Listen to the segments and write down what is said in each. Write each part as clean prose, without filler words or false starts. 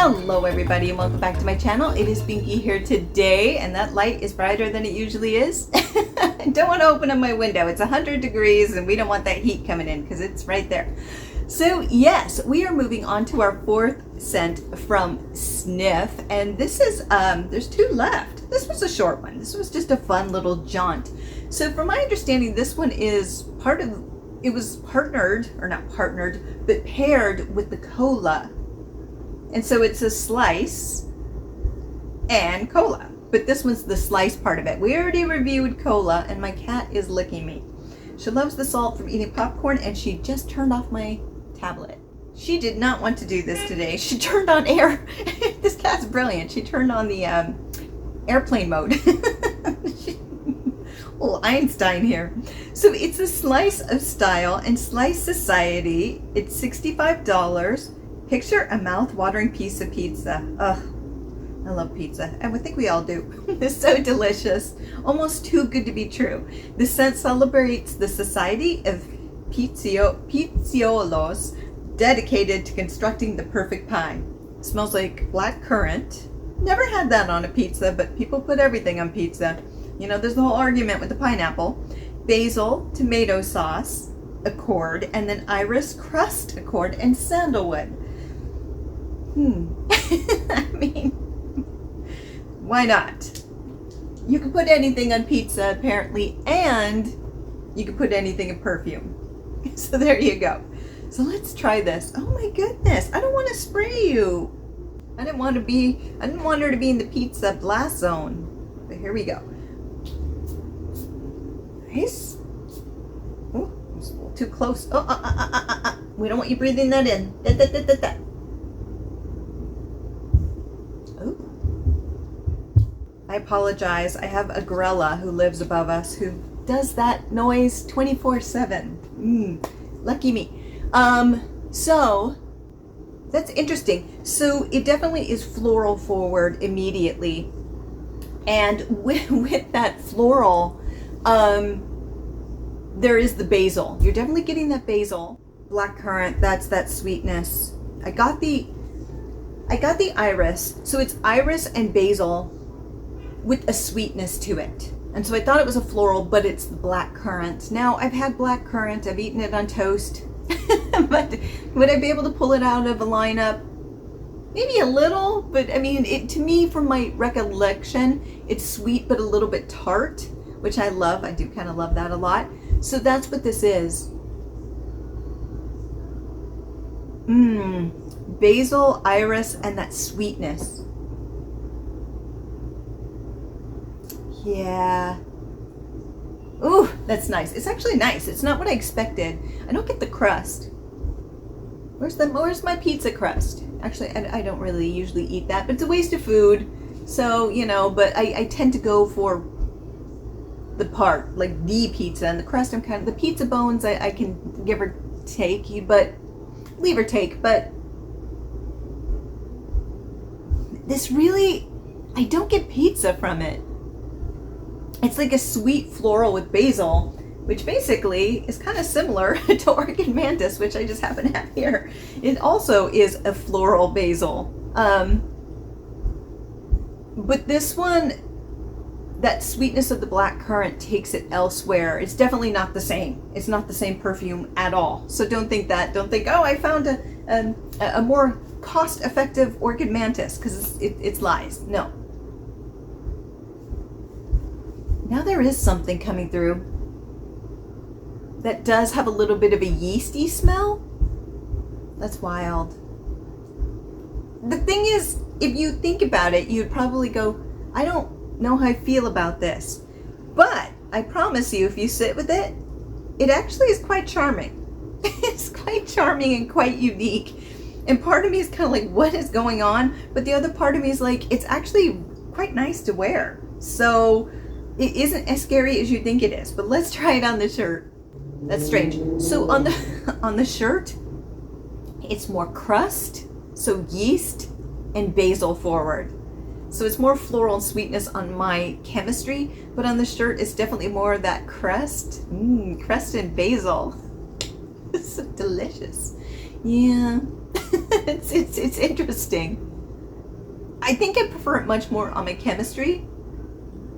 Hello everybody and welcome back to my channel. It is Binky here today and that light is brighter than it usually is. I don't want to open up my window. It's 100 degrees and we don't want that heat coming in because it's right there. So yes, we are moving on to our fourth scent from Snif, and this is, there's two left. This was a short one. This was just a fun little jaunt. So from my understanding, this one is it was partnered, or not partnered, but paired with the cola. And so it's a slice and cola, but this one's the slice part of it. We already reviewed cola and my cat is licking me. She loves the salt from eating popcorn and she just turned off my tablet. She did not want to do this today. She turned on air. This cat's brilliant. She turned on the airplane mode. Little Einstein here. So it's a slice of style and slice society. It's $65. Picture a mouth-watering piece of pizza. Ugh, I love pizza. I would think we all do. It's so delicious. Almost too good to be true. The scent celebrates the society of pizziolos dedicated to constructing the perfect pie. It smells like black currant. Never had that on a pizza, but people put everything on pizza. You know, there's the whole argument with the pineapple. Basil, tomato sauce, accord, and then iris crust accord, and sandalwood. I mean, why not? You can put anything on pizza, apparently, and you can put anything in perfume. So there you go. So let's try this. Oh my goodness, I don't want to spray you. I didn't want her to be in the pizza blast zone. But here we go. Nice. Oh, it's a little too close. Oh, we don't want you breathing that in. I apologize. I have a grella who lives above us who does that noise 24/7. Lucky me. So that's interesting. So it definitely is floral forward immediately. And with that floral, there is the basil. You're definitely getting that basil. Black currant, that's that sweetness. I got the iris. So it's iris and basil with a sweetness to it. And so I thought it was a floral, but it's the black currant. Now, I've had black currant, I've eaten it on toast, but would I be able to pull it out of a lineup? Maybe a little, but I mean, to me, from my recollection, it's sweet, but a little bit tart, which I love. I do kind of love that a lot. So that's what this is. Basil, iris, and that sweetness. Yeah. Ooh, that's nice. It's actually nice. It's not what I expected. I don't get the crust. Where's my pizza crust? Actually, I don't really usually eat that, but it's a waste of food. So, you know, but I tend to go for the part, like the pizza, and the crust, the pizza bones, I can give or take, leave or take, but this really, I don't get pizza from it. It's like a sweet floral with basil, which basically is kind of similar to Orchid Mantis, which I just happen to have here. It also is a floral basil. But this one, that sweetness of the black currant takes it elsewhere. It's definitely not the same. It's not the same perfume at all. So don't think that. Don't think, oh, I found a more cost-effective Orchid Mantis, because it's lies. No. Now there is something coming through that does have a little bit of a yeasty smell. That's wild. The thing is, if you think about it, you'd probably go, I don't know how I feel about this. But I promise you, if you sit with it, it actually is quite charming. It's quite charming and quite unique. And part of me is kind of like, what is going on? But the other part of me is like, it's actually quite nice to wear. So it isn't as scary as you think it is. But let's try it on the shirt. That's strange. So on the shirt, it's more crust, so yeast and basil forward. So it's more floral and sweetness on my chemistry, but on the shirt it's definitely more of that crust. Crust and basil. It's so delicious. Yeah. It's interesting. I think I prefer it much more on my chemistry,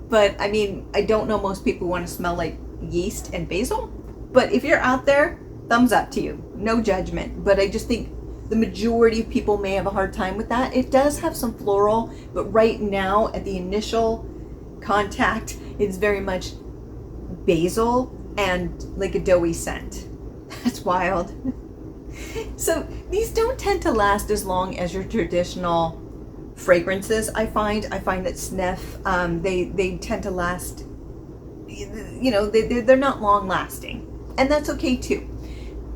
but I mean, I don't know most people want to smell like yeast and basil, but if you're out there, thumbs up to you, no judgment. But I just think the majority of people may have a hard time with that. It does have some floral, but right now at the initial contact, it's very much basil and like a doughy scent. That's wild. So these don't tend to last as long as your traditional fragrances. I find that Snif, they tend to last, you know, they're not long lasting, and that's okay too.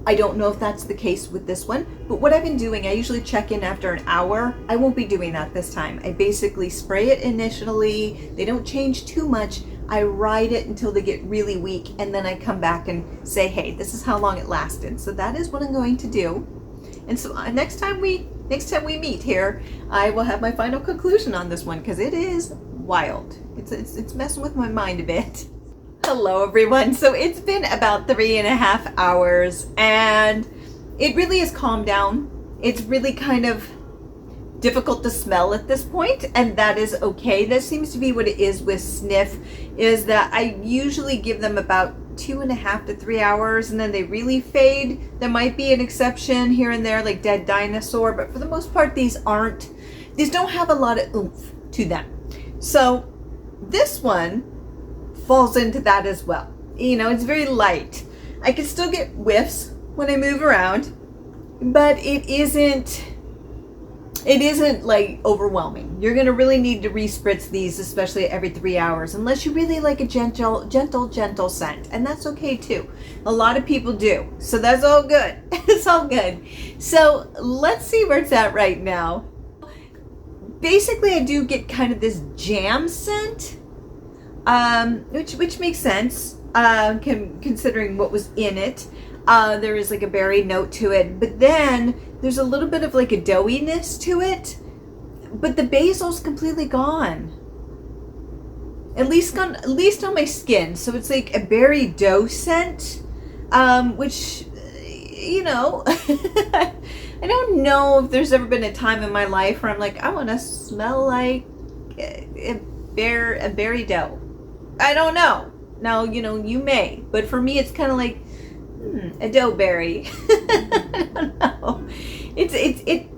I don't know if that's the case with this one, but what I've been doing, I usually check in after an hour. I won't be doing that this time. I basically spray it initially. They don't change too much. I ride it until they get really weak, and then I come back and say, hey, this is how long it lasted. So that is what I'm going to do. And so next time we meet here, I will have my final conclusion on this one, because it is wild. It's messing with my mind a bit. Hello everyone. So it's been about 3.5 hours, and it really has calmed down. It's really kind of difficult to smell at this point, and that is okay. That seems to be what it is with Snif, is that I usually give them about 2.5 to 3 hours, and then they really fade. There might be an exception here and there, like Dead Dinosaur, but for the most part, these don't have a lot of oomph to them. So this one falls into that as well. You know, it's very light. I can still get whiffs when I move around, but it isn't like overwhelming. You're gonna really need to respritz these, especially every 3 hours, unless you really like a gentle scent, and that's okay too. A lot of people do, so that's all good. It's all good. So let's see where it's at right now. Basically, I do get kind of this jam scent, which makes sense, considering what was in it. There is like a berry note to it, but then there's a little bit of like a doughiness to it, but the basil's completely gone. At least on my skin. So it's like a berry dough scent, which, you know, I don't know if there's ever been a time in my life where I'm like, I want to smell like a berry dough. I don't know. Now, you know, you may, but for me, it's kind of like a dough berry. I don't know. It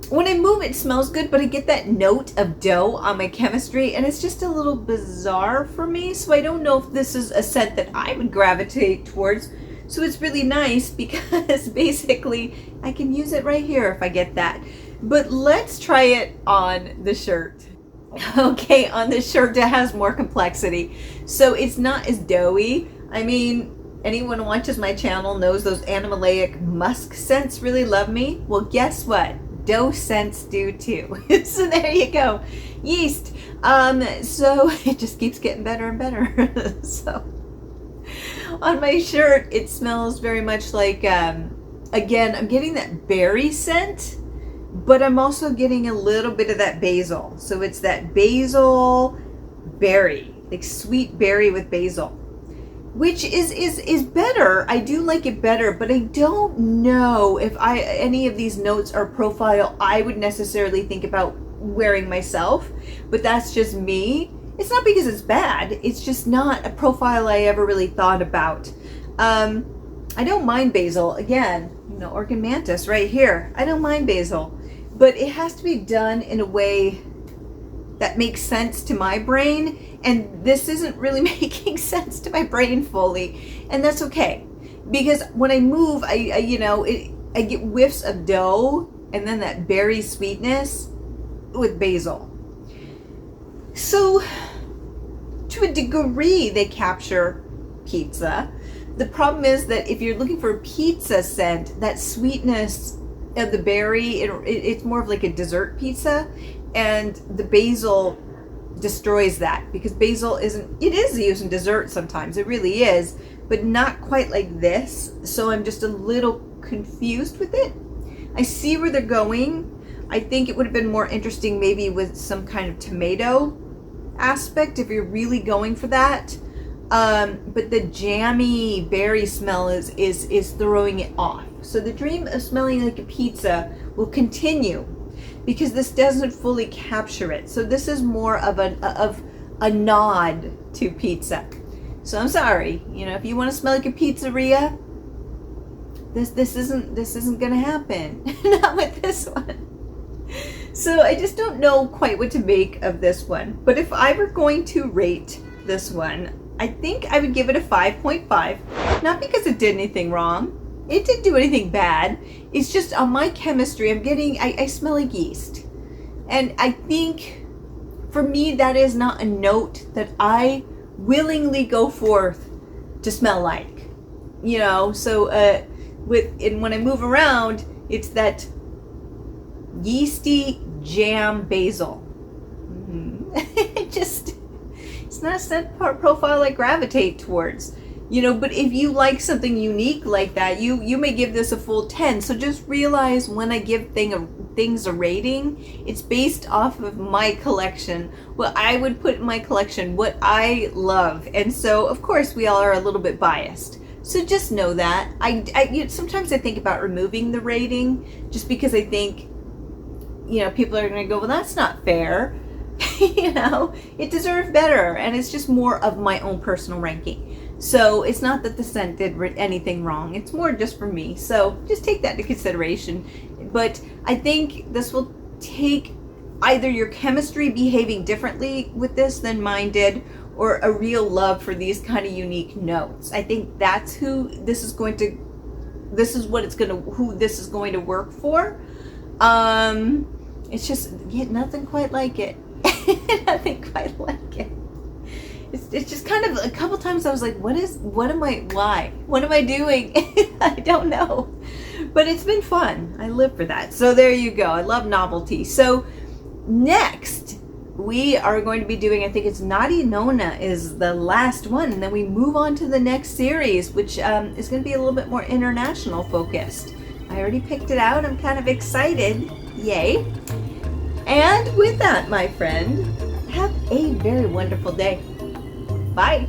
when I move, it smells good, but I get that note of dough on my chemistry, and it's just a little bizarre for me. So I don't know if this is a scent that I would gravitate towards. So it's really nice because basically I can use it right here if I get that. But let's try it on the shirt. Okay, on this shirt it has more complexity. So it's not as doughy. I mean, anyone who watches my channel knows those animalic musk scents really love me. Well, guess what? Dough scents do too. So there you go. Yeast. So it just keeps getting better and better. So on my shirt, it smells very much like, again, I'm getting that berry scent, but I'm also getting a little bit of that basil. So it's that basil berry, like sweet berry with basil, which is better. I do like it better, but I don't know if any of these notes are profile I would necessarily think about wearing myself, but that's just me. It's not because it's bad, it's just not a profile I ever really thought about. I don't mind basil. Again, you know, Orchid Mantis right here. I don't mind basil, but it has to be done in a way that makes sense to my brain, and this isn't really making sense to my brain fully, and that's okay, because when I move, I get whiffs of dough and then that berry sweetness with basil. So to a degree they capture pizza. The problem is that if you're looking for a pizza scent, that sweetness of the berry, it's more of like a dessert pizza, and the basil destroys that, because basil it is used in dessert sometimes, it really is, but not quite like this. So I'm just a little confused with it. I see where they're going. I think it would have been more interesting maybe with some kind of tomato aspect if you're really going for that. But the jammy berry smell is throwing it off. So the dream of smelling like a pizza will continue. because this doesn't fully capture it. So this is more of a nod to pizza. So I'm sorry, you know, if you want to smell like a pizzeria, this isn't gonna happen. Not with this one. So I just don't know quite what to make of this one. But if I were going to rate this one, I think I would give it a 5.5. Not because it did anything wrong. It didn't do anything bad. It's just on my chemistry, I smell like yeast. And I think for me, that is not a note that I willingly go forth to smell like. You know, so when I move around, it's that yeasty jam basil. It's not a scent profile I gravitate towards, you know. But if you like something unique like that, you may give this a full 10. So just realize when I give things a rating, it's based off of my collection, what I would put in my collection, what I love. And so of course we all are a little bit biased. So just know that. Sometimes I think about removing the rating just because I think, you know, people are going to go, well, that's not fair. You know, it deserved better. And it's just more of my own personal ranking. So it's not that the scent did anything wrong. It's more just for me. So just take that into consideration. But I think this will take either your chemistry behaving differently with this than mine did, or a real love for these kind of unique notes. I think that's who this is going to work for. It's just, yeah, nothing quite like it. Nothing quite like it. It's just kind of, a couple times I was like, why? What am I doing? I don't know. But it's been fun. I live for that. So there you go. I love novelty. So next, we are going to be doing, I think it's Naughty Nona is the last one. And then we move on to the next series, which is going to be a little bit more international focused. I already picked it out. I'm kind of excited. Yay. And with that, my friend, have a very wonderful day. Bye.